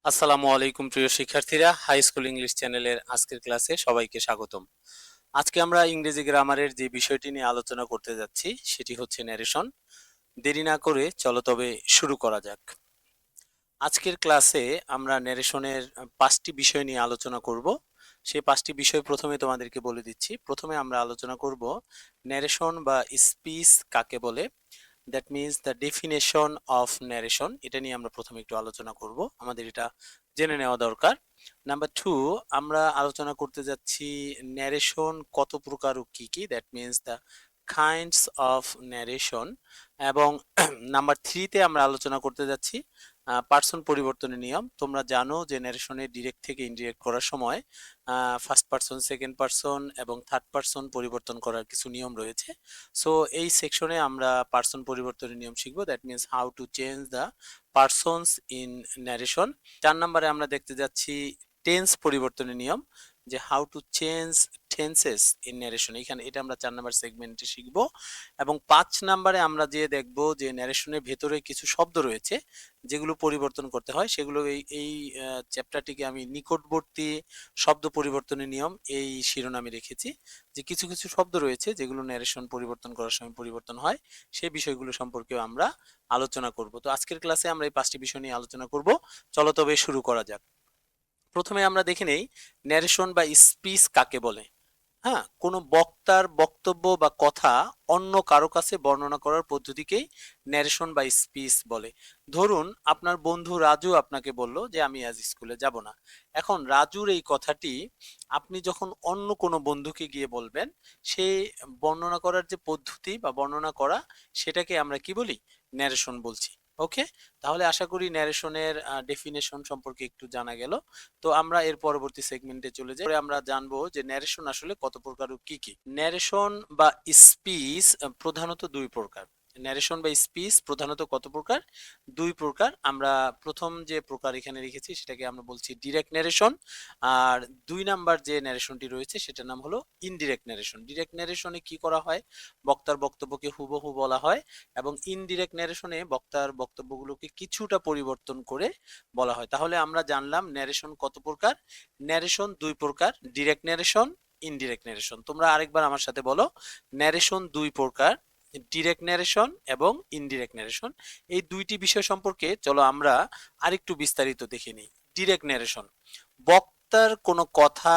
আসসালামু আলাইকুম প্রিয় শিক্ষার্থীরা, হাই স্কুল ইংলিশ চ্যানেলের আজকের ক্লাসে সবাইকে স্বাগতম। আজকে আমরা ইংরেজি গ্রামারের যে বিষয়টি নিয়ে আলোচনা করতে যাচ্ছি সেটি হচ্ছে ন্যারেশন। দেরি না করে চলো তবে শুরু করা যাক। আজকের ক্লাসে আমরা ন্যারেশনের 5টি বিষয় নিয়ে আলোচনা করব। সেই 5টি বিষয় প্রথমে তোমাদেরকে বলে দিচ্ছি। প্রথমে আমরা আলোচনা করব ন্যারেশন বা স্পিচ কাকে বলে। That means the definition of narration, এটা নিয়ে আমরা প্রথমে একটু আলোচনা করব, আমাদের এটা জেনে নেওয়া দরকার। নাম্বার 2, আমরা আলোচনা করতে যাচ্ছি ন্যারেশন কত প্রকার ও কি কি, that means the kinds of narration. এবং নাম্বার 3-তে আমরা আলোচনা করতে যাচ্ছি পার্সন পরিবর্তনের নিয়ম। তোমরা জানো যে ন্যারেশনে ডিরেক্ট থেকে ইনডিরেক্ট করার সময় ফার্স্ট পার্সন, সেকেন্ড পার্সন এবং থার্ড পার্সন পরিবর্তন করার কিছু নিয়ম রয়েছে। সো এই সেকশনে আমরা পার্সন পরিবর্তনের নিয়ম শিখবো, that means how to change the persons in narration. 4 নম্বরে আমরা দেখতে যাচ্ছি টেন্স পরিবর্তনের নিয়ম, যে how to change tenses in narration. এখানে এটা আমরা 4 নম্বর সেগমেন্টে শিখবো। এবং 5 নম্বরে আমরা যে দেখবো যে ন্যারেশনের ভেতরে কিছু শব্দ রয়েছে যেগুলো পরিবর্তন করতে হয়, সেগুলো এই চ্যাপ্টারটিকে আমি নিকটবর্তী শব্দ পরিবর্তনের নিয়ম এই শিরোনামে রেখেছি। যে কিছু কিছু শব্দ রয়েছে যেগুলো ন্যারেশন পরিবর্তন করার সময় পরিবর্তন হয়, সেই বিষয়গুলো সম্পর্কেও আমরা আলোচনা করব। তো আজকের ক্লাসে আমরা এই 5টি বিষয় নিয়ে আলোচনা করব। চলো তবে শুরু করা যাক। প্রথমে আমরা দেখে নেই ন্যারেশন বা স্পিচ কাকে বলে। হ্যাঁ, কোনো বক্তার বক্তব্য বা কথা অন্য কারো কাছে বর্ণনা করার পদ্ধতিকেই ন্যারেশন বা স্পিচ বলে। ধরুন আপনার বন্ধু রাজু আপনাকে বলল যে আমি আজ স্কুলে যাব না। এখন রাজুর এই কথাটি আপনি যখন অন্য কোনো বন্ধুকে গিয়ে বলবেন, সে বর্ণনা করার যে পদ্ধতি বা বর্ণনা করা, সেটাকে আমরা কি বলি? ন্যারেশন বলছি। ওকে, তাহলে আশা করি ন্যারেশনের ডেফিনেশন সম্পর্কে একটু জানা গেল। তো আমরা এর পরবর্তী সেগমেন্টে চলে যাই। আমরা জানবো যে ন্যারেশন আসলে কত প্রকার ও কি কি। ন্যারেশন বা স্পিচ প্রধানত দুই প্রকার। ন্যারেশন বা স্পিচ প্রধানত কত প্রকার? দুই প্রকার। আমরা প্রথম যে প্রকার এখানে রেখেছি সেটাকে আমরা বলছি ডিরেক্ট ন্যারেশন। আর 2 নাম্বার যে ন্যারেশনটি রয়েছে সেটার নাম হলো ইনডিরেক্ট ন্যারেশন। ডিরেক্ট ন্যারেশনে কি করা হয়? বক্তার বক্তব্যকে হুবহু বলা হয়, এবং ইনডিরেক্ট ন্যারেশনে বক্তার বক্তব্যগুলোকে কিছুটা পরিবর্তন করে বলা হয়। তাহলে আমরা জানলাম ন্যারেশন কত প্রকার। ন্যারেশন দুই প্রকার, ডিরেক্ট ন্যারেশন, ইনডিরেক্ট ন্যারেশন। তোমরা আরেকবার আমার সাথে বলো, ন্যারেশন দুই প্রকার, ডিরেক্ট ন্যারেশন এবং ইনডিরেক্ট ন্যারেশন। এই দুইটি বিষয় সম্পর্কে চলো আমরা আরেকটু বিস্তারিত দেখে নিই। ডিরেক্ট ন্যারেশন, বক্তার কোনো কথা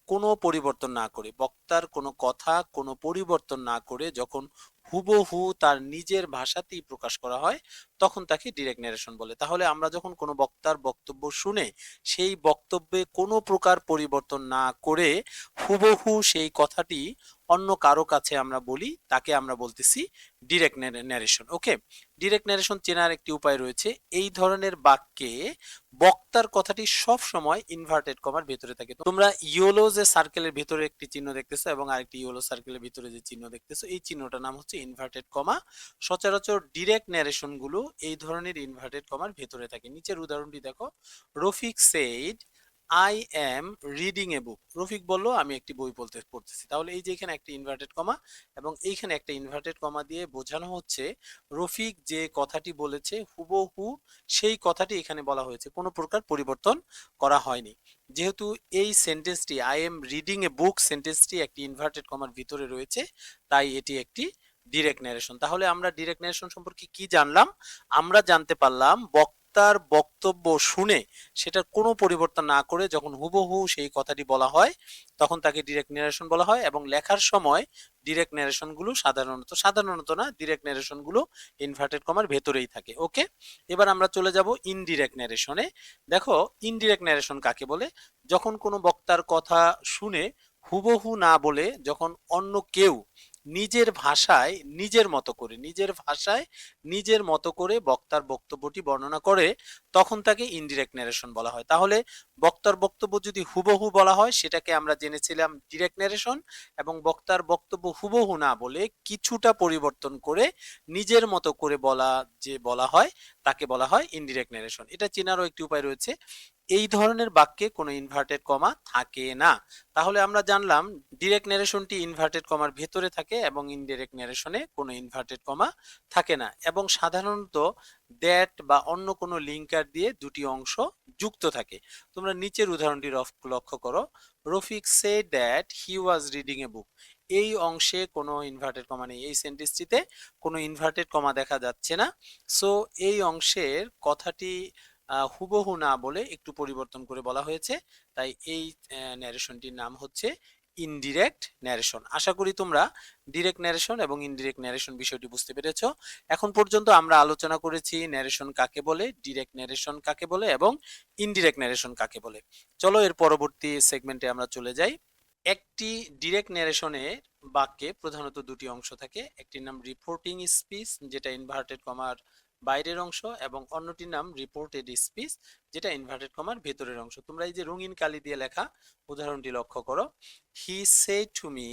কোনো পরিবর্তন না করে, বক্তার কোনো কথা কোনো পরিবর্তন না করে যখন হুবহু তার নিজের ভাষাতেই প্রকাশ করা হয়, তখন তাকে ডিরেক্ট ন্যারেশন বলে। তাহলে আমরা যখন কোনো বক্তার বক্তব্য শুনে সেই বক্তব্যে কোনো প্রকার পরিবর্তন না করে হুবহু সেই কথাটি অন্য কারো কাছে আমরা বলি, তাকে আমরা বলতেছি ডিরেক্ট ন্যারেশন। ওকে, ডিরেক্ট ন্যারেশন চেনার একটি উপায় রয়েছে। এই ধরনের বাক্যে বক্তার কথাটি সব সময় ইনভার্টেড কমার ভেতরে থাকে। তোমরা ইয়েলো যে সার্কেলের ভিতরে একটি চিহ্ন দেখতেছো এবং আরেকটি ইয়েলো সার্কেলের ভিতরে যে চিহ্ন দেখতেছো, এই চিহ্নটার নাম হচ্ছে ইনভার্টেড কমা। সচরাচর ডিরেক্ট ন্যারেশন গুলো এই ধরনের ইনভার্টেড কমার ভেতরে থাকে। নিচের উদাহরণটি দেখো, Rafiq said I am reading a book. Rafiq বলল আমি একটি বই পড়তেছি। তাহলে এই যে এখানে একটা ইনভার্টেড কমা এবং এইখানে একটা ইনভার্টেড কমা দিয়ে বোঝানো হচ্ছে রফিক যে কথাটি বলেছে হুবহু সেই কথাটি এখানে বলা হয়েছে, কোনো প্রকার পরিবর্তন করা হয়নি। যেহেতু এই সেন্টেন্সটি আই এম রিডিং এ বুক সেন্টেন্সটি একটি ইনভার্টেড কমার ভিতরে রয়েছে, তাই এটি একটি ডিরেক্ট ন্যারেশন। তাহলে আমরা ডিরেক্ট ন্যারেশন সম্পর্কে কি জানলাম? আমরা জানতে পারলাম বক্তার বক্তব্য শুনে সেটার কোনো পরিবর্তন না করে যখন হুবহু সেই কথাটি বলা হয়, তখন তাকে ডিরেক্ট ন্যারেশন বলা হয়। এবং লেখার সময় ডিরেক্ট ন্যারেশন গুলো সাধারণত না, ডিরেক্ট ন্যারেশন গুলো ইনভার্টেড কমার ভেতরেই থাকে। ওকে, এবার আমরা চলে যাব ইনডিরেক্ট ন্যারেশনে। দেখো, ইনডিরেক্ট ন্যারেশন কাকে বলে? যখন কোনো বক্তার কথা শুনে হুবহু না বলে যখন অন্য কেউ নিজের ভাষায় নিজের মতো করে বক্তার বক্তব্যটি বর্ণনা করে, তখন তাকে ইনডিরেক্ট ন্যারেশন বলা হয়। তাহলে বক্তার বক্তব্য যদি হুবহু বলা হয় সেটাকে আমরা জেনেছিলাম ডিরেক্ট ন্যারেশন, এবং বক্তার বক্তব্য হুবহু না বলে কিছুটা পরিবর্তন করে নিজের মতো করে বলা হয় তাকে বলা হয় ইনডিরেক্ট ন্যারেশন। এটা চেনারও একটি উপায় রয়েছে। এই ধরনের বাক্যে কোনো ইনভার্টেড কমা থাকে না। তাহলে আমরা জানলাম ডিরেক্ট ন্যারেশনটি ইনভার্টেড কমার ভেতরে থাকে এবং ইনডিরেক্ট ন্যারেশনে কোনো ইনভার্টেড কমা থাকে না, এবং সাধারণত দ্যাট বা অন্য কোনো লিঙ্কার দিয়ে দুটি অংশ যুক্ত থাকে। তোমরা নিচের উদাহরণটি লক্ষ্য করো। Rafiq said that he was reading a book. এই অংশে কোনো ইনভার্টেড কমা নেই, এই সেন্টেন্সটিতে কোনো ইনভার্টেড কমা দেখা যাচ্ছে না। সো এই অংশের কথাটি হুবহু না বলে একটু পরিবর্তন করে বলা হয়েছে, তাই এই ন্যারেশনটির নাম হচ্ছে ইনডিরেক্ট ন্যারেশন। আশা করি তোমরা ডিরেক্ট ন্যারেশন এবং ইনডিরেক্ট ন্যারেশন বিষয়টি বুঝতে পেরেছো। এখন পর্যন্ত আমরা আলোচনা করেছি ন্যারেশন কাকে বলে, ডিরেক্ট ন্যারেশন কাকে বলে এবং ইনডিরেক্ট ন্যারেশন কাকে বলে। চলো এর পরবর্তী সেগমেন্টে আমরা চলে যাই। একটি ডিরেক্ট ন্যারেশনের বাক্যে প্রধানত দুটি অংশ থাকে, একটির নাম রিপোর্টিং স্পিচ যেটা ইনভার্টেড কমার বাইরের অংশ, এবং অন্যটির নাম রিপোর্টেড স্পিচ যেটা ইনভার্টেড কমার ভেতরের অংশ। তোমরা এই যে রঙিন কালি দিয়ে লেখা উদাহরণটি লক্ষ্য করো। He said to me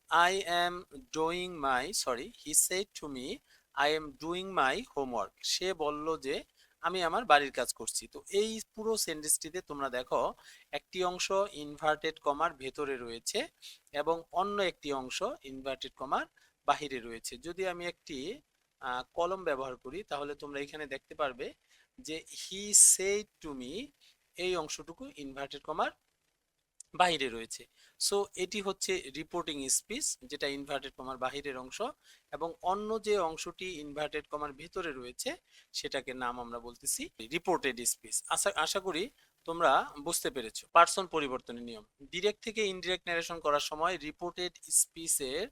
I am doing my he said to me I am doing my homework. সে বলল যে আমি আমার বাড়ির কাজ করছি। তো এই পুরো সেন্টেন্সটিতে তোমরা দেখো একটি অংশ ইনভার্টেড কমার ভেতরে রয়েছে এবং অন্য একটি অংশ ইনভার্টেড কমার বাহিরে রয়েছে। যদি আমি একটি কলম ব্যবহার করি তাহলে তোমরা এখানে দেখতে পারবে যে হি সেড টু মি এই অংশটুকু ইনভার্টেড কমার বাহিরে রয়েছে। সো এটি হচ্ছে রিপোর্টিং স্পিচ যেটা ইনভার্টেড কমার বাহিরের অংশ, এবং অন্য যে অংশটি ইনভার্টেড কমার ভিতরে রয়েছে সেটাকে নাম আমরা বলতেছি রিপোর্টেড স্পিচ। আশা করি তোমরা বুঝতে পেরেছো। পার্সন পরিবর্তনের নিয়ম। ডিরেক্ট থেকে ইনডিরেক্ট ন্যারেশন করার সময় রিপোর্টেড স্পিচের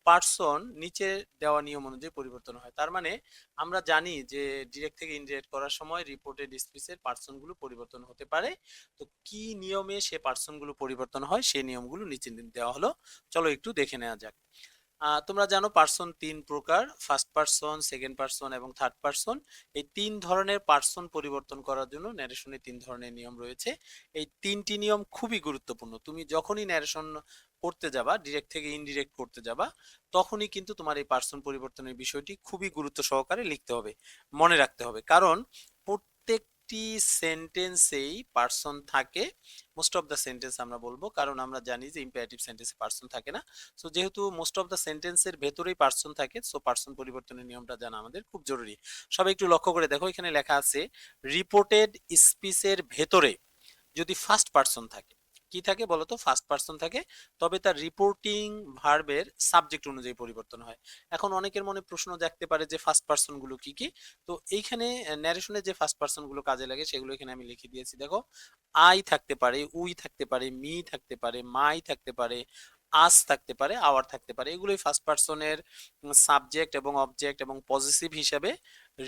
পার্সন নিচে দেওয়া নিয়ম অনুযায়ী পরিবর্তন হয়। তার মানে আমরা জানি যে ডিরেক্ট থেকে ইনডিরেক্ট করার সময় রিপোর্টেড স্পিচের পার্সনগুলো পরিবর্তন হতে পারে। তো কি নিয়মে সে পার্সনগুলো পরিবর্তন হয় সেই নিয়মগুলো নিচে দেওয়া হলো, চলো একটু দেখে নেওয়া যাক। তোমরা জানো পার্সন তিন প্রকার, ফার্স্ট পার্সন, সেকেন্ড পার্সন এবং থার্ড পার্সন। এই তিন ধরনের পার্সন পরিবর্তন করার জন্য ন্যারেশনে তিন ধরনের নিয়ম রয়েছে। এই তিনটি নিয়ম খুবই গুরুত্বপূর্ণ। তুমি যখনই ন্যারেশন করতে যাবা, ডিরেক্ট থেকে ইনডিরেক্ট করতে যাবা, তখনই কিন্তু তোমার এই পার্সন পরিবর্তনের বিষয়টি খুবই গুরুত্ব সহকারে লিখতে হবে, মনে রাখতে হবে। কারণ প্রত্যেকটি সেন্টেন্সেই পার্সন থাকে। মোস্ট অফ দ্য সেন্টেন্স আমরা বলবো, কারণ আমরা জানি যে ইম্পারেটিভ সেন্টেন্সে পার্সন থাকে না। সো যেহেতু মোস্ট অফ দ্য সেন্টেন্সের ভেতরেই পার্সন থাকে, সো পার্সন পরিবর্তনের নিয়মটা জানা আমাদের খুব জরুরি। সবাই একটু লক্ষ্য করে দেখো, এখানে লেখা আছে রিপোর্টেড স্পিচের ভেতরে যদি ফার্স্ট পার্সন থাকে, কি থাকে বলতো, ফার্স্ট পার্সন থাকে, তবে তার রিপোর্টিং ভার্বের সাবজেক্ট অনুযায়ী পরিবর্তন হয়। এখন অনেকের মনে প্রশ্ন জাগতে পারে যে ফার্স্ট পার্সন গুলো কি কি। তো এইখানে ন্যারেশনে যে ফার্স্ট পার্সন গুলো কাজে লাগে সেগুলো এখানে আমি লিখে দিয়েছি। দেখো, আই থাকতে পারে, উই থাকতে পারে, মি থাকতে পারে, মাই থাকতে পারে, আস থাকতে পারে, আওয়ার থাকতে পারে। এগুলোই ফার্স্ট পার্সনের সাবজেক্ট এবং অবজেক্ট এবং পজিটিভ হিসাবে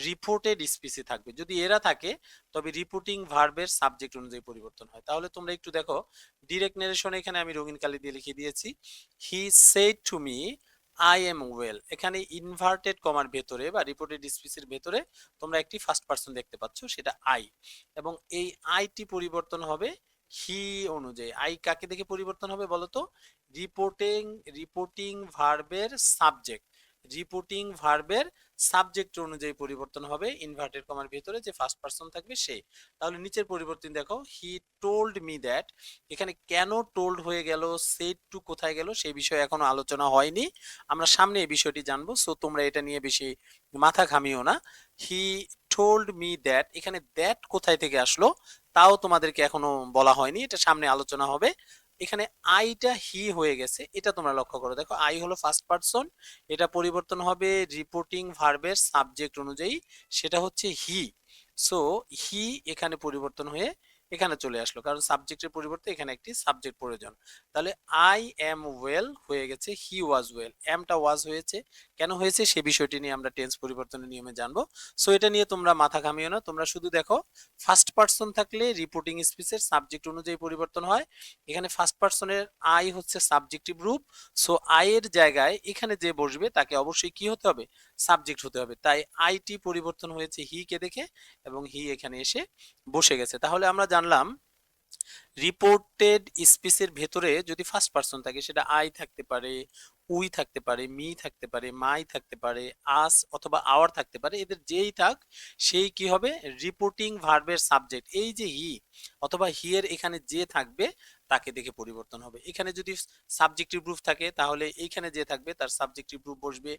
রিপোর্টেড স্পিচে থাকবে। যদি এরা থাকে তবে রিপোর্টিং ভার্বের সাবজেক্ট অনুযায়ী পরিবর্তন হয়। তাহলে তোমরা একটু দেখো, ডিরেক্ট ন্যারেশন এখানে আমি রঙিন কালি দিয়ে লিখে দিয়েছি, হি said to me I am well. এখানে ইনভার্টেড কমার ভেতরে বা রিপোর্টেড স্পিচের ভেতরে তোমরা একটি ফার্স্ট পার্সন দেখতে পাচ্ছ, সেটা আই, এবং এই আইটি পরিবর্তন হবে হি অনুযায়ী। আই কাকে দেখে পরিবর্তন হবে বলতো, রিপোর্টিং রিপোর্টিং ভার্বের সাবজেক্ট, রিপোর্টিং ভার্বের সাবজেক্ট অনুযায়ী পরিবর্তন হবে ইনভার্টেড কমার ভিতরে যে ফার্স্ট পার্সন থাকবে সে। তাহলে নিচের পরিবর্তন দেখো, হি টোল্ড মি দ্যাট। এখানে কেন টোল্ড হয়ে গেল, সেড টু কোথায় গেল সেই বিষয়ে এখনো আলোচনা হয়নি, আমরা সামনে এই বিষয়টি জানবো। সো তোমরা এটা নিয়ে বেশি মাথা ঘামিও না। হি টোল্ড মি দ্যাট, এখানে দ্যাট কোথায় থেকে আসলো তাও তোমাদেরকে এখনো বলা হয়নি, এটা সামনে আলোচনা হবে। এখানে আইটা হি হয়ে গেছে, এটা তোমরা লক্ষ্য করো। দেখো, আই হলো ফার্স্ট পার্সন, এটা পরিবর্তন হবে রিপোর্টিং ভার্বের সাবজেক্ট অনুযায়ী, সেটা হচ্ছে হি। সো হি এখানে পরিবর্তন হয়ে এখানে চলে আসলো, কারণ সাবজেক্টের পরিবর্তে এখানে একটি সাবজেক্ট প্রয়োজন। তাহলে আই এম ওয়েল হয়ে গেছে হি ওয়াজ ওয়েল, এমটা ওয়াজ হয়েছে, কেন হয়েছে সে বিষয়টি নিয়ে আমরা টেন্স পরিবর্তনের নিয়মে জানবো। সো এটা নিয়ে তোমরা মাথা ঘামিও না, তোমরা শুধু দেখো ফার্স্ট পার্সন থাকলে রিপোর্টিং স্পিচের সাবজেক্ট অনুযায়ী পরিবর্তন হয়। এখানে ফার্স্ট পার্সনের আই হচ্ছে সাবজেক্টিভ রূপ, সো আই এর জায়গায় এখানে যে বসবে তাকে অবশ্যই কি হতে হবে, সাবজেক্ট হতে হবে। তাই আইটি পরিবর্তন হয়েছে হি কে দেখে এবং হি এখানে এসে বসে গেছে। তাহলে আমরা জানলাম রিপোর্টেড স্পিচের ভেতরে যদি ফার্স্ট পার্সন থাকে সেটা আই থাকতে পারে, উই থাকতে পারে, মি থাকতে পারে, মাই থাকতে পারে, আস অথবা আওয়ার থাকতে পারে, এদের যেই থাক সেই কি হবে রিপোর্টিং ভার্বের সাবজেক্ট। এই যে হি অথবা হি এর এখানে যে থাকবে তাকে দেখে পরিবর্তন হবে। এখানে যদি সাবজেক্টিভ রূপ থাকে তাহলে এইখানে যে থাকবে তার সাবজেক্টিভ রূপ বসবে।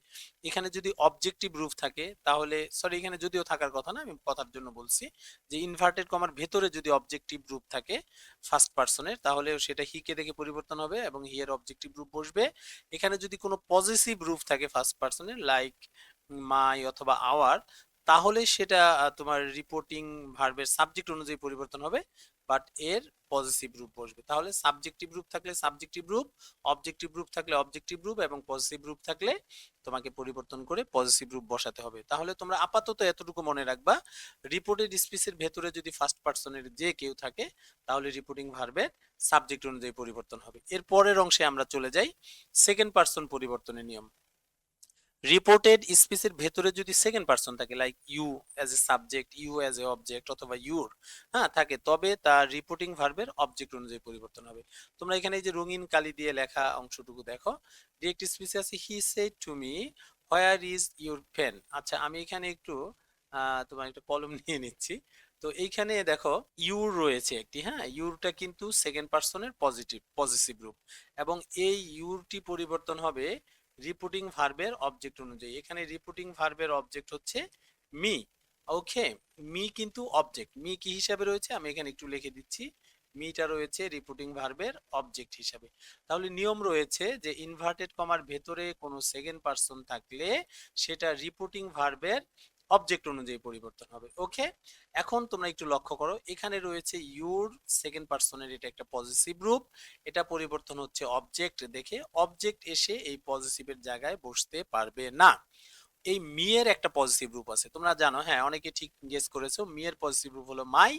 এখানে যদি অবজেক্টিভ রূপ থাকে তাহলে, সরি এখানে যদিও থাকার কথা না, আমি কথার জন্য বলছি, যে ইনভার্টেড কমার ভেতরে যদি অবজেক্টিভ রূপ থাকে ফার্স্ট পার্সনের তাহলে সেটা হি কে দেখে পরিবর্তন হবে এবং হি এর অবজেক্টিভ রূপ বসবে। এখানে যদি কোনো পজিটিভ রূপ থাকে ফার্স্ট পার্সনের লাইক মাই অথবা আওয়ার, তাহলে সেটা তোমার রিপোর্টিং ভার্বের সাবজেক্ট অনুযায়ী পরিবর্তন হবে, বাট এর পজিটিভ রূপ বসবে। তাহলে সাবজেক্টিভ রূপ থাকলে সাবজেক্টিভ রূপ, অবজেক্টিভ রূপ থাকলে অবজেক্টিভ রূপ এবং পজিটিভ রূপ থাকলে তোমাকে পরিবর্তন করে পজিটিভ রূপ বসাতে হবে। তাহলে তোমরা আপাতত এতটুকু মনে রাখবা, রিপোর্টেড স্পিচের ভেতরে যদি ফার্স্ট পার্সনের যে কেউ থাকে তাহলে রিপোর্টিং ভার্বের সাবজেক্ট অনুযায়ী পরিবর্তন হবে। এর পরের অংশে আমরা চলে যাই, সেকেন্ড পার্সন পরিবর্তনের নিয়ম। রিপোর্টেড স্পিচের ভেতরে যদি সেকেন্ড পার্সন থাকে like you as a subject, you as a object অথবা ইউর থাকে, তবে তার রিপোর্টিং ভার্বের অবজেক্ট অনুযায়ী পরিবর্তন হবে। তোমরা এখানে এই যে রঙিন কালি দিয়ে লেখা অংশটুকু দেখো, ডিরেক্ট স্পিচে আছে he said to me where is your pen. আচ্ছা আমি এখানে একটু তোমার একটা কলম নিয়ে নিচ্ছি। তো এইখানে দেখো ইউর রয়েছে একটি, ইউরটা কিন্তু সেকেন্ড পার্সনের পজিটিভ রূপ এবং এই ইউরটি পরিবর্তন হবে রিপোর্টিং ভার্বের অবজেক্ট অনুযায়ী। এখানে রিপোর্টিং ভার্বের অবজেক্ট হচ্ছে মি। ওকে, মি কিন্তু অবজেক্ট, মি কি হিসাবে রয়েছে আমি এখানে একটু লিখে দিচ্ছি, মিটা রয়েছে রিপোর্টিং ভার্বের অবজেক্ট হিসাবে। তাহলে নিয়ম রয়েছে যে ইনভার্টেড কমার ভেতরে কোনো সেকেন্ড পার্সন থাকলে সেটা রিপোর্টিং ভার্বের অবজেক্ট অনুযায়ী পরিবর্তন হবে। ওকে, এখন তোমরা একটু লক্ষ্য করো, এখানে রয়েছে ইউর সেকেন্ড পার্সনের, এটা একটা পজিটিভ রূপ, এটা পরিবর্তন হচ্ছে অবজেক্ট দেখে, অবজেক্ট এসে এই পজিটিভের জায়গায় বসতে পারবে না। এই মিয়ের একটা পজিটিভ রূপ আছে, তোমরা জানো, অনেকে ঠিক গেস করেছো, মিয়ের পজিটিভ রূপ হলো মাই।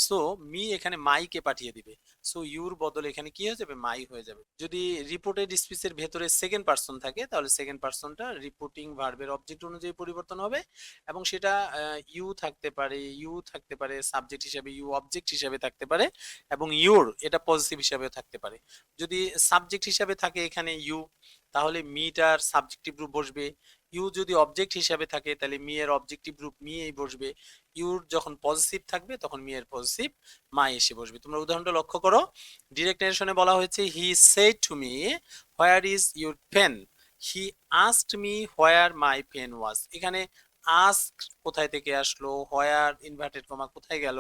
সো মি এখানে মাইকে পাঠিয়ে দিবে, সো ইউর বদলে এখানে কি হয়ে যাবে মাই হয়ে যাবে। যদি রিপোর্টেড স্পিচের ভেতরে সেকেন্ড পার্সন থাকে তাহলে সেকেন্ড পার্সনটা রিপোর্টিং ভার্বের অবজেক্ট অনুযায়ী পরিবর্তন হবে এবং সেটা ইউ থাকতে পারে সাবজেক্ট হিসেবে, ইউ অবজেক্ট হিসেবে থাকতে পারে এবং ইউর এটা পজিটিভ হিসেবেও থাকতে পারে। যদি সাবজেক্ট হিসেবে থাকে এখানে ইউ, তাহলে মিটার সাবজেক্টিভ রূপ বসবে। ইউ যদি অবজেক্ট হিসাবে থাকে তাহলে মি এর অবজেক্টিভ রূপ মি এই বসবে। ইউর যখন পজিটিভ থাকবে তখন মি এর পজিটিভ মাই এসে বসবে। তোমরা উদাহরণটা লক্ষ্য করো, ডিরেক্ট নারেশনে বলা হয়েছে he said to me where is your pen, he asked me where my pen was. এখানে আস্ক কোথায় থেকে আসলো, হোয়ার ইনভার্টেড কমা কোথায় গেল,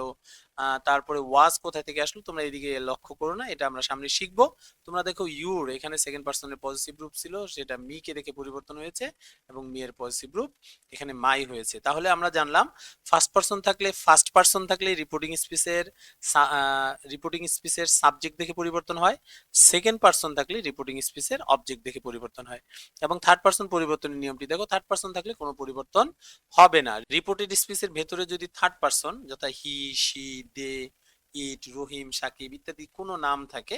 তারপরে ওয়াজ কোথায় থেকে আসলো, তোমরা এদিকে লক্ষ্য করো না, এটা আমরা সামনে শিখবো। তোমরা দেখো ইউর এখানে সেকেন্ড পার্সনের পজিটিভ রূপ ছিল, সেটা মি কে দেখে পরিবর্তন হয়েছে এবং মি এর পজিটিভ রূপ এখানে মাই হয়েছে। তাহলে আমরা জানলাম ফার্স্ট পার্সন থাকলে রিপোর্টিং স্পিচের সাবজেক্ট দেখে পরিবর্তন হয়, সেকেন্ড পার্সন থাকলে রিপোর্টিং স্পিচের অবজেক্ট দেখে পরিবর্তন হয় এবং থার্ড পার্সন পরিবর্তনের নিয়মটি দেখো, থার্ড পার্সন থাকলে কোনো পরিবর্তন হবে না। রিপোর্টেড স্পিচের ভেতরে যদি থার্ড পার্সন যথা হি, শি, দে, ইট, রহিম, সাকিব ইত্যাদি কোনো নাম থাকে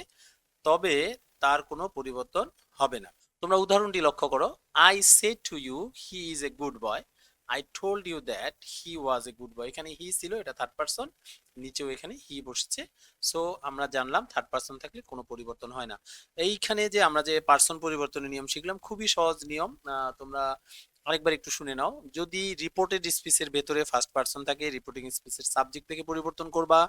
তবে তার কোনো পরিবর্তন হবে না। তোমরা উদাহরণটি লক্ষ্য করো, I said to you he is a good boy, I told you that he was a good boy. এখানে হি ছিল, এটা থার্ড পার্সন, নিচেও এখানে হি বসছে। সো আমরা জানলাম থার্ড পার্সন থাকলে কোনো পরিবর্তন হয় না। এইখানে যে আমরা যে পার্সন পরিবর্তনের নিয়ম শিখলাম, খুবই সহজ নিয়ম, তোমরা আরেকবার একটু শুনে নাও। যদি রিপোর্টেড স্পিচের ভেতরে ফার্স্ট পার্সন থাকে রিপোর্টিং স্পিচের সাবজেক্ট থেকে পরিবর্তন করবা,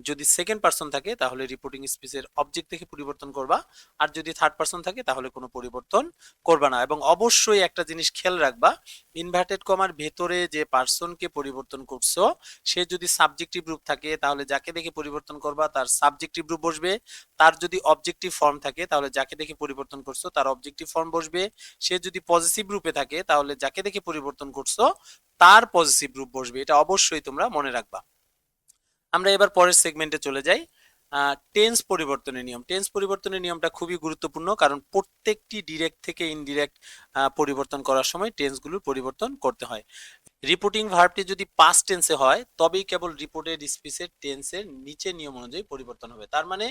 যদি সেকেন্ড পার্সন থাকে তাহলে রিপোর্টিং স্পিচের অবজেক্ট থেকে পরিবর্তন করবা, আর যদি থার্ড পার্সন থাকে তাহলে কোনো পরিবর্তন করবা না। এবং অবশ্যই একটা জিনিস খেয়াল রাখবা, ইনভার্টেড কমার ভেতরে যে পার্সনকে পরিবর্তন করছো সে যদি সাবজেক্টিভ রূপ থাকে তাহলে যাকে দেখে পরিবর্তন করবা তার সাবজেক্টিভ রূপ বসবে, তার যদি অবজেক্টিভ ফর্ম থাকে তাহলে যাকে দেখে পরিবর্তন করছো তার অবজেক্টিভ ফর্ম বসবে, সে যদি পজিটিভ রূপে থাকে তাহলে যাকে দেখে পরিবর্তন করছো তার পজিটিভ রূপ বসবে। এটা অবশ্যই তোমরা মনে রাখবা। আমরা এবার পরের সেগমেন্টে চলে যাই, টেন্স পরিবর্তনের নিয়ম। টেন্স পরিবর্তনের নিয়মটা খুবই গুরুত্বপূর্ণ, কারণ প্রত্যেকটি ডিরেক্ট থেকে ইনডিরেক্ট পরিবর্তন করার সময় টেন্সগুলোর পরিবর্তন করতে হয়। রিপোর্টিং ভার্বটি যদি পাস্ট টেন্সে হয় তবেই কেবল রিপোর্টেড স্পিচের টেন্সের নিচে নিয়ম অনুযায়ী পরিবর্তন হবে। তার মানে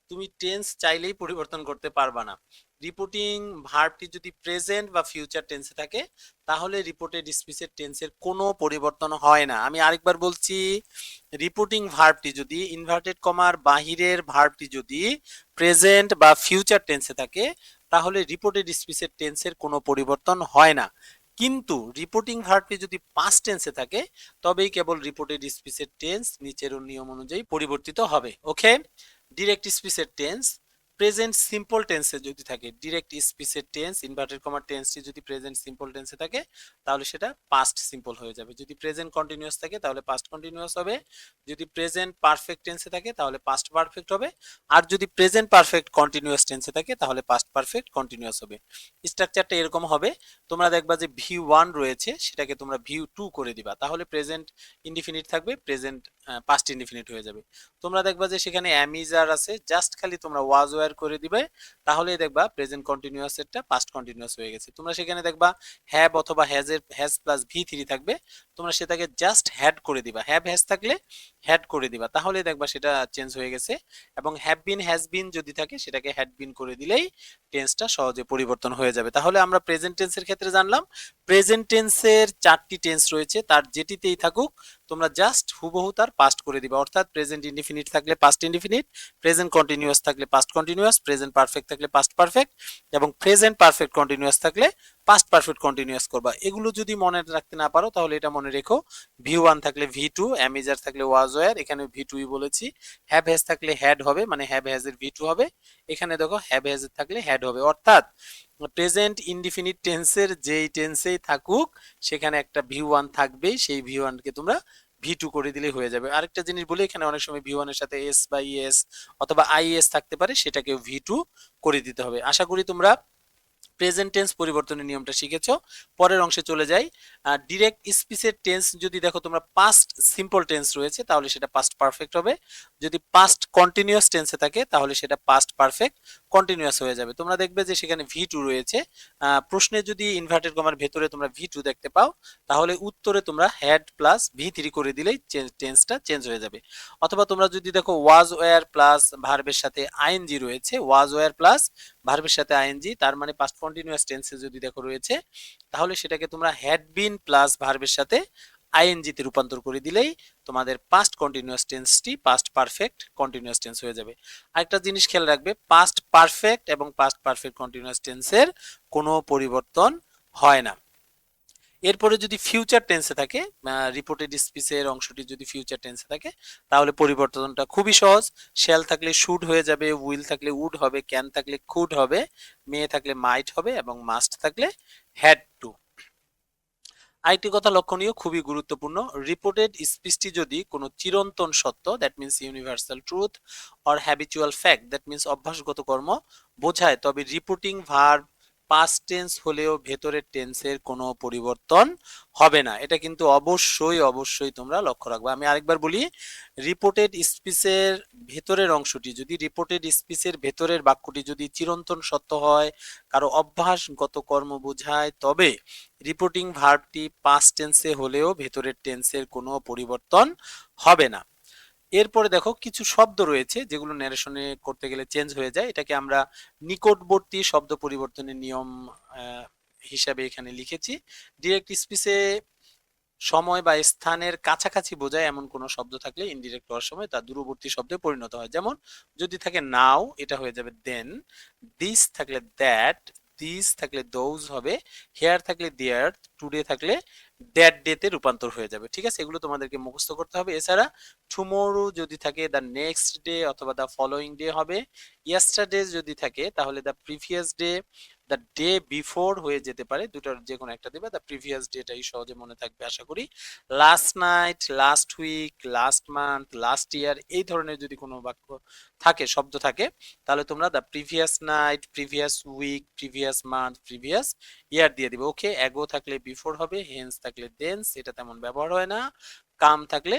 তুমি টেন্স চাইলেই পরিবর্তন করতে পারবা না। রিপোর্টিং ভার্বটি যদি প্রেজেন্ট বা ফিউচার টেন্সে থাকে তাহলে রিপোর্টেড স্পিচের টেন্সের কোনো পরিবর্তন হয় না। আমি আরেকবার বলছি, রিপোর্টিং ভার্বটি যদি ইনভার্টেড কমার বাহিরের ভার্বটি যদি প্রেজেন্ট বা ফিউচার টেন্সে থাকে তাহলে রিপোর্টেড স্পিচের টেন্সের কোনো পরিবর্তন হয় না। কিন্তু রিপোর্টিং ভার্বটি যদি পাস্ট টেন্সে থাকে তবেই কেবল রিপোর্টেড স্পিচের টেন্স নিচের নিয়ম অনুযায়ী পরিবর্তিত হবে। ওকে, ডিরেক্ট স্পিচের টেন্স প্রেজেন্ট সিম্পল টেন্সে যদি থাকে, ডিরেক্ট স্পিচের টেন্স ইনভার্টেড কমার টেন্সটি যদি প্রেজেন্ট সিম্পল টেন্সে থাকে তাহলে সেটা পাস্ট সিম্পল হয়ে যাবে। যদি প্রেজেন্ট কন্টিনিউয়াস থাকে তাহলে পাস্ট কন্টিনিউয়াস হবে। যদি প্রেজেন্ট পারফেক্ট টেন্সে থাকে তাহলে পাস্ট পারফেক্ট হবে। আর যদি প্রেজেন্ট পারফেক্ট কন্টিনিউয়াস টেন্সে থাকে তাহলে পাস্ট পারফেক্ট কন্টিনিউয়াস হবে। স্ট্রাকচারটা এরকম হবে, তোমরা দেখবা যে V1 রয়েছে সেটাকে তোমরা V2 করে দিবা, তাহলে প্রেজেন্ট ইনডিফিনিট থাকবে, প্রেজেন্ট পাস্ট ইনডিফিনিট হয়ে যাবে। তোমরা দেখবা যে সেখানে অ্যামিজার আছে, জাস্ট খালি তোমরা ওয়াজ ওয়্যার করে দিবে, তাহলেই দেখবা প্রেজেন্ট কন্টিনিউয়াস এরটা পাস্ট কন্টিনিউয়াস হয়ে গেছে। তোমরা সেখানে দেখবা হ্যাভ অথবা হ্যাজ প্লাস V3 থাকবে, তোমরা সেটাকে জাস্ট হ্যাড করে দিবা, হ্যাভ হ্যাজ থাকলে হ্যাড করে দিবা, তাহলে দেখবা সেটা চেঞ্জ হয়ে গেছে। এবং হ্যাভ বিন হ্যাজ বিন যদি থাকে সেটাকে হ্যাড বিন করে দিলেই টেন্সটা সহজে পরিবর্তন হয়ে যাবে। তাহলে আমরা প্রেজেন্ট টেন্সের ক্ষেত্রে জানলাম প্রেজেন্ট টেন্সের 4টি টেন্স রয়েছে, তার যেটিতেই থাকুক তোমরা জাস্ট হুবহু তার পাস্ট করে দিবা, অর্থাৎ প্রেজেন্ট ইনডিফিনিট থাকলে পাস্ট ইনডিফিনিট, প্রেজেন্ট কন্টিনিউয়াস থাকলে পাস্ট কন্টিনিউয়াস, প্রেজেন্ট পারফেক্ট থাকলে পাস্ট পারফেক্ট এবং প্রেজেন্ট পারফেক্ট কন্টিনিউয়াস থাকলে পাস্ট পারফেক্ট কন্টিনিউয়াস করবা। এগুলো যদি মনে রাখতে না পারো তাহলে এটা মনে রেখো, V1 থাকলে V2, অ্যামিজার থাকলে ওয়াজ ওয়্যার, এখানে V2ই বলেছি, হ্যাভ হ্যাজ থাকলে হ্যাড হবে মানে হ্যাভ হ্যাজ এর V2 হবে, এখানে দেখো হ্যাভ হ্যাজ এর থাকলে হ্যাড হবে। অর্থাৎ প্রেজেন্ট ইনডিফিনিট টেন্সের যেই টেন্সেই থাকুক সেখানে একটা V1 থাকবেই, সেই V1 কে তোমরা V2 করে দিলে হয়ে যাবে। আরেকটা জিনিস বলি, এখানে অনেক সময় V1 এর সাথে এস বা ইএস অথবা আইএস থাকতে পারে, সেটাকে V2 করে দিতে হবে। আশা করি তোমরা প্রেজেন্ট টেন্স পরিবর্তনের নিয়মটা শিখেছো। পরের অংশে চলে যাই। ডিরেক্ট স্পিচের টেন্স যদি দেখো তোমরা পাস্ট সিম্পল টেন্স রয়েছে তাহলে সেটা পাস্ট পারফেক্ট হবে, যদি পাস্ট কন্টিনিউয়াস টেন্সে থাকে তাহলে সেটা পাস্ট পারফেক্ট কন্টিনিউয়াস হয়ে যাবে। তোমরা দেখবে যে সেখানে V2 রয়েছে, প্রশ্নে যদি ইনভার্টেড কমার ভেতরে তোমরা V2 দেখতে পাও তাহলে উত্তরে তোমরা হ্যাড প্লাস V3 করে দিলেই টেন্সটা চেঞ্জ হয়ে যাবে। অথবা তোমরা যদি দেখো ওয়াজ ওয়্যার প্লাস ভার্বের সাথে আইএনজি রয়েছে, ওয়াজ ওয়্যার প্লাস ভার্বের সাথে আইএনজি, তার মানে পাস্ট কন্টিনিউয়াস টেন্সে যদি দেখো রয়েছে তাহলে সেটাকে তোমরা হ্যাড বিন প্লাস ভার্বের সাথে আইএনজি তে রূপান্তর করে দিলেই তোমাদের পাস্ট কন্টিনিউয়াস টেন্সটি পাস্ট পারফেক্ট কন্টিনিউয়াস টেন্স হয়ে যাবে। আরেকটা জিনিস খেয়াল রাখবে, পাস্ট পারফেক্ট এবং পাস্ট পারফেক্ট কন্টিনিউয়াস টেন্সের কোনো পরিবর্তন হয় না। এরপরে যদি ফিউচার টেন্সে থাকে, রিপোর্টেড স্পিচের অংশটি যদি ফিউচার টেন্সে থাকে তাহলে পরিবর্তনটা খুবই সহজ। শ্যাল থাকলে শুড হয়ে যাবে, উইল থাকলে উড হবে, ক্যান থাকলে কুড হবে, মে থাকলে মাইট হবে এবং মাস্ট থাকলে হ্যাড টু। আরেকটি কথা লক্ষণীয়, খুবই গুরুত্বপূর্ণ, রিপোর্টেড স্পিচটি যদি কোনো চিরন্তন সত্য, that means universal truth, or habitual fact, that means অভ্যাসগত কর্ম বোঝায় তবে রিপোর্টিং ভার্ব পাস্ট টেন্স হলেও ভেতরের টেন্সের কোনো পরিবর্তন হবে না। এটা কিন্তু অবশ্যই অবশ্যই তোমরা লক্ষ্য রাখবে। আমি আরেকবার বলি, রিপোর্টেড স্পিচের ভেতরের অংশটি যদি, রিপোর্টেড স্পিচের ভেতরের বাক্যটি যদি চিরন্তন সত্য হয়, কারো অভ্যাসগত কর্ম বোঝায়, তবে রিপোর্টিং ভার্বটি পাস্ট টেন্সে হলেও ভেতরের টেন্সের কোনো পরিবর্তন হবে না। এরপরে দেখো কিছু শব্দ রয়েছে যেগুলো ন্যারেশনে করতে গেলে চেঞ্জ হয়ে যায়, এটাকে আমরা নিকটবর্তী শব্দ পরিবর্তনের নিয়ম হিসাবে এখানে লিখেছি। ডিরেক্ট স্পিচে সময় বা স্থানের কাছাকাছি বোঝায় এমন কোন শব্দ থাকলে ইনডিরেক্ট হওয়ার সময় তা দূরবর্তী শব্দে পরিণত হয়। যেমন যদি থাকে নাও, এটা হয়ে যাবে দেন, দিস থাকলে দ্যাট, দিস থাকলে দোজ হবে, হেয়ার থাকলে দেয়ার, টুডে থাকলে দ্যাট ডে তে রূপান্তর হয়ে যাবে। ঠিক আছে, এগুলো তোমাদেরকে মুখস্থ করতে হবে। এছাড়া টুমোরো যদি থাকে দ্য নেক্সট ডে অথবা দ্য ফলোইং ডে হবে, ইয়েস্টারডে যদি থাকে তাহলে the previous day, the day before হয়ে যেতে পারে, দুটার যে কোনো একটা দেবে, দ্য প্রিভিয়াস ডেটাই সহজে মনে থাকবে আশা করি। Last night, last week, last month, last year, এই ধরনের যদি কোনো বাক্য থাকে, শব্দ থাকে, তাহলে তোমরা the previous night, previous week, previous month, previous year দিয়ে দিবে। ওকে, অ্যাগো থাকলে বিফোর হবে, হেন্স থাকলে দেন্স, এটা তেমন ব্যবহার হয় না, কাম থাকলে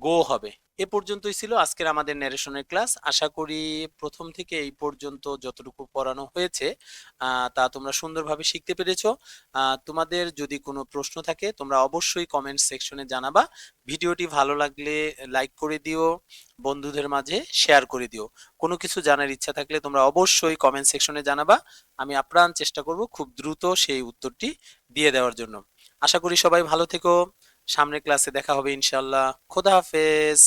গো হবে। এ পর্যন্তই ছিল আজকের আমাদের ন্যারেশনের ক্লাস। আশা করি প্রথম থেকে এই পর্যন্ত যতটুকু পড়ানো হয়েছে তা তোমরা সুন্দরভাবে শিখতে পেরেছো। তোমাদের যদি কোনো প্রশ্ন থাকে তোমরা অবশ্যই কমেন্ট সেকশনে জানাবা। ভিডিওটি ভালো লাগলে লাইক করে দিও, বন্ধুদের মাঝে শেয়ার করে দিও। কোনো কিছু জানার ইচ্ছা থাকলে তোমরা অবশ্যই কমেন্ট সেকশনে জানাবা, আমি আপ্রাণ চেষ্টা করব খুব দ্রুত সেই উত্তরটি দিয়ে দেওয়ার জন্য। আশা করি সবাই ভালো থেকো, সামনের ক্লাসে দেখা হবে ইনশাআল্লাহ। খোদা হাফেজ।